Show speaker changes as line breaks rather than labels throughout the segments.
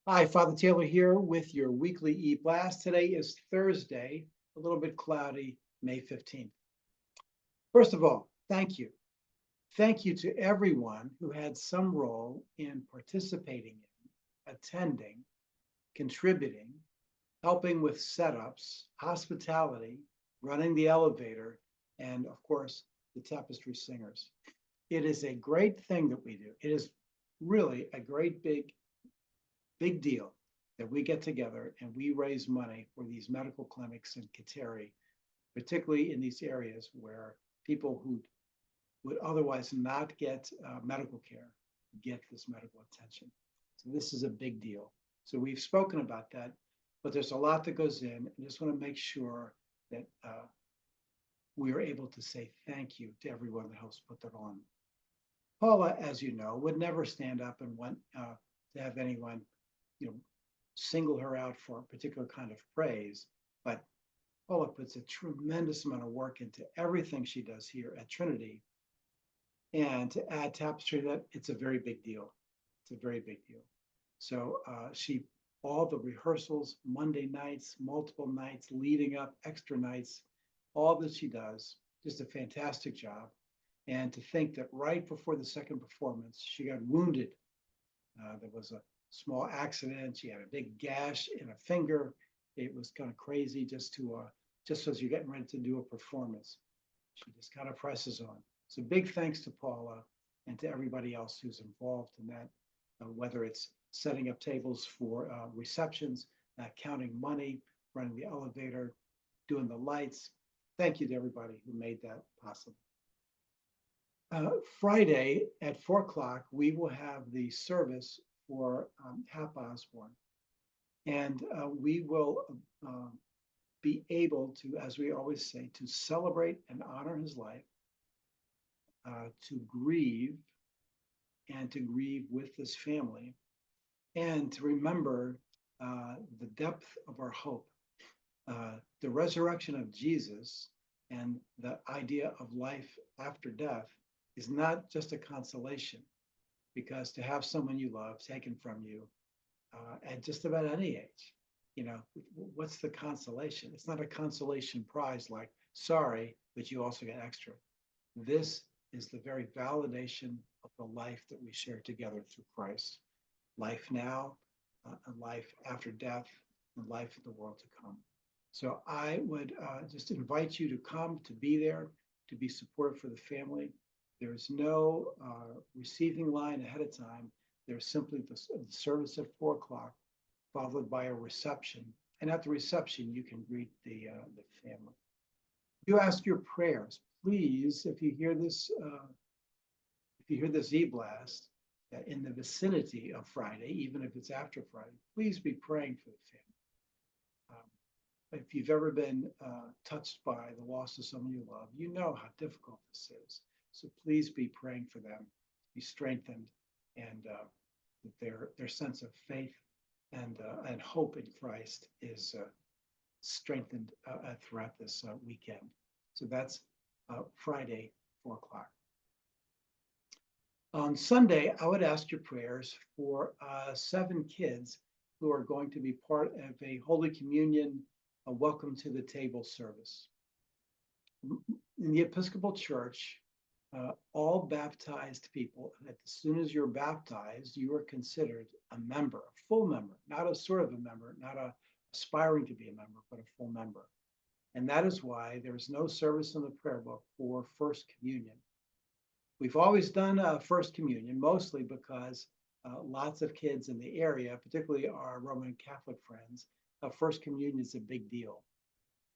Hi, Father Taylor here with your weekly EBlast. Today is Thursday, a little bit cloudy, May 15th. First of all, thank you. Thank you to everyone who had some role in participating in, attending, contributing, helping with setups, hospitality, running the elevator, and of course, the tapestry singers. It is a great thing that we do. It is really a great big deal that we get together and we raise money for these medical clinics in Kateri, particularly in these areas where people who would otherwise not get medical care get this medical attention. So this is a big deal. So we've spoken about that, but there's a lot that goes in. I just want to make sure that we are able to say thank you to everyone that helps put that on. Paula, as you know, would never stand up and want to have anyone, you know, single her out for a particular kind of praise, but Paula puts a tremendous amount of work into everything she does here at Trinity. And to add tapestry, that it's a very big deal. It's a very big deal. So all the rehearsals, Monday nights, multiple nights, leading up, extra nights, all that she does, just a fantastic job. And to think that right before the second performance, she got wounded. There was a small accident. She had a big gash in a finger. It was kind of crazy just as you're getting ready to do a performance. She just kind of presses on. So big thanks to Paula and to everybody else who's involved in that, whether it's setting up tables for receptions, counting money, running the elevator, doing the lights. Thank you to everybody who made that possible. Friday at 4 o'clock, we will have the service for Hap Osborne. And we will be able to, as we always say, to celebrate and honor his life, to grieve and to grieve with his family, and to remember the depth of our hope. The resurrection of Jesus and the idea of life after death is not just a consolation, because to have someone you love taken from you at just about any age, you know, what's the consolation? It's not a consolation prize like, sorry, but you also get extra. This is the very validation of the life that we share together through Christ. Life now, and life after death, and life in the world to come. So I would just invite you to come, to be there, to be supportive for the family. There is no receiving line ahead of time. There's simply the service at 4 o'clock, followed by a reception. And at the reception, you can greet the family. You ask your prayers, please. If you hear this EBlast in the vicinity of Friday, even if it's after Friday, please be praying for the family. If you've ever been touched by the loss of someone you love, you know how difficult this is. So please be praying for them, be strengthened, and that their sense of faith and hope in Christ is strengthened throughout this weekend. So that's Friday, 4 o'clock. On Sunday, I would ask your prayers for 7 kids who are going to be part of a Holy Communion, a welcome to the table service. In the Episcopal Church, all baptized people, as soon as you're baptized, you are considered a member, a full member, not a sort of a member, not a aspiring to be a member, but a full member. And that is why there is no service in the prayer book for First Communion. We've always done First Communion, mostly because lots of kids in the area, particularly our Roman Catholic friends, First Communion is a big deal.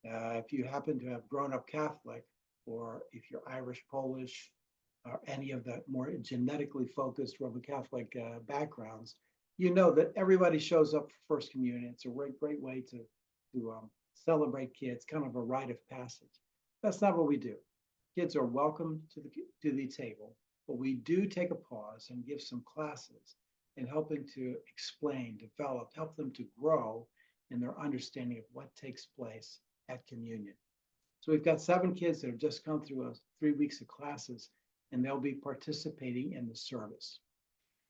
If you happen to have grown up Catholic, or if you're Irish, Polish, or any of the more genetically focused Roman Catholic backgrounds, you know that everybody shows up for First Communion. It's a great way to celebrate kids, kind of a rite of passage. That's not what we do. Kids are welcome to the table, but we do take a pause and give some classes in helping to explain, develop, help them to grow in their understanding of what takes place at communion. So we've got 7 kids that have just come through 3 weeks of classes, and they'll be participating in the service.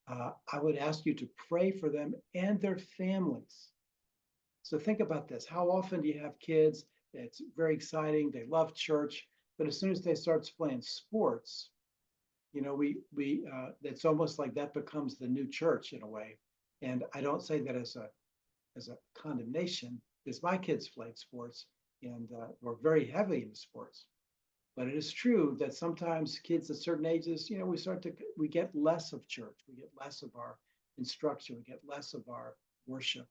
I would ask you to pray for them and their families. So think about this. How often do you have kids? It's very exciting. They love church, but as soon as they start playing sports, it's almost like that becomes the new church in a way. And I don't say that as a condemnation, because my kids played sports and were very heavy into sports. But it is true that sometimes kids at certain ages, we get less of church, we get less of our instruction, we get less of our worship.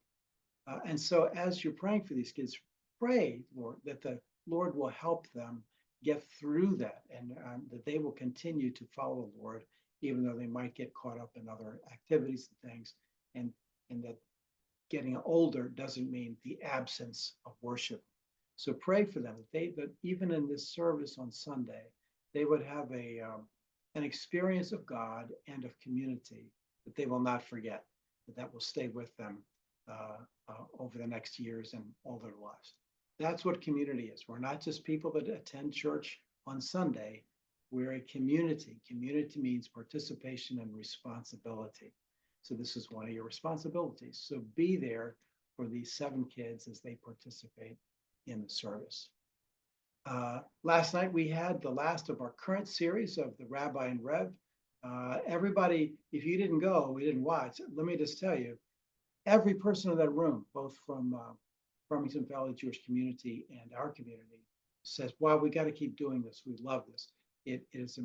And so as you're praying for these kids, pray, Lord, that the Lord will help them get through that and that they will continue to follow the Lord, even though they might get caught up in other activities and things. And that getting older doesn't mean the absence of worship. So pray for them that even in this service on Sunday, they would have an experience of God and of community that they will not forget, that will stay with them over the next years and all their lives. That's what community is. We're not just people that attend church on Sunday. We're a community. Community means participation and responsibility. So this is one of your responsibilities. So be there for these 7 kids as they participate in the service. Last night we had the last of our current series of the Rabbi and Rev. Everybody, if you didn't go, we didn't watch, let me just tell you, every person in that room, both from Farmington Valley Jewish community and our community, says, wow, we got to keep doing this. We love this. It is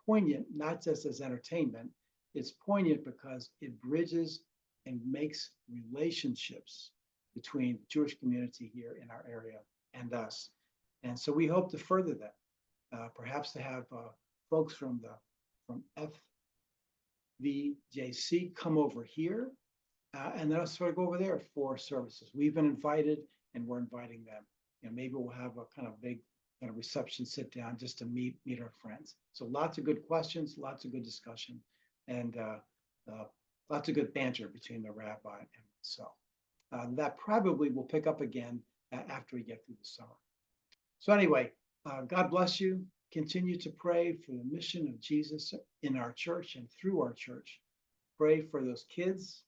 poignant, not just as entertainment. It's poignant because it bridges and makes relationships between the Jewish community here in our area and us. And so we hope to further that, perhaps to have folks from FVJC come over here, and then us sort of go over there for services. We've been invited, and we're inviting them. Maybe we'll have a kind of big kind of reception sit down just to meet our friends. So lots of good questions, lots of good discussion, and lots of good banter between the rabbi and myself. That probably will pick up again after we get through the summer. So anyway, God bless you. Continue to pray for the mission of Jesus in our church and through our church. Pray for those kids.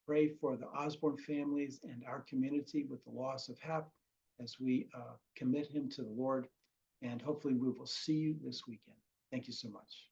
Pray for the Osborne families and our community with the loss of Hap as we commit him to the Lord. And hopefully we will see you this weekend. Thank you so much.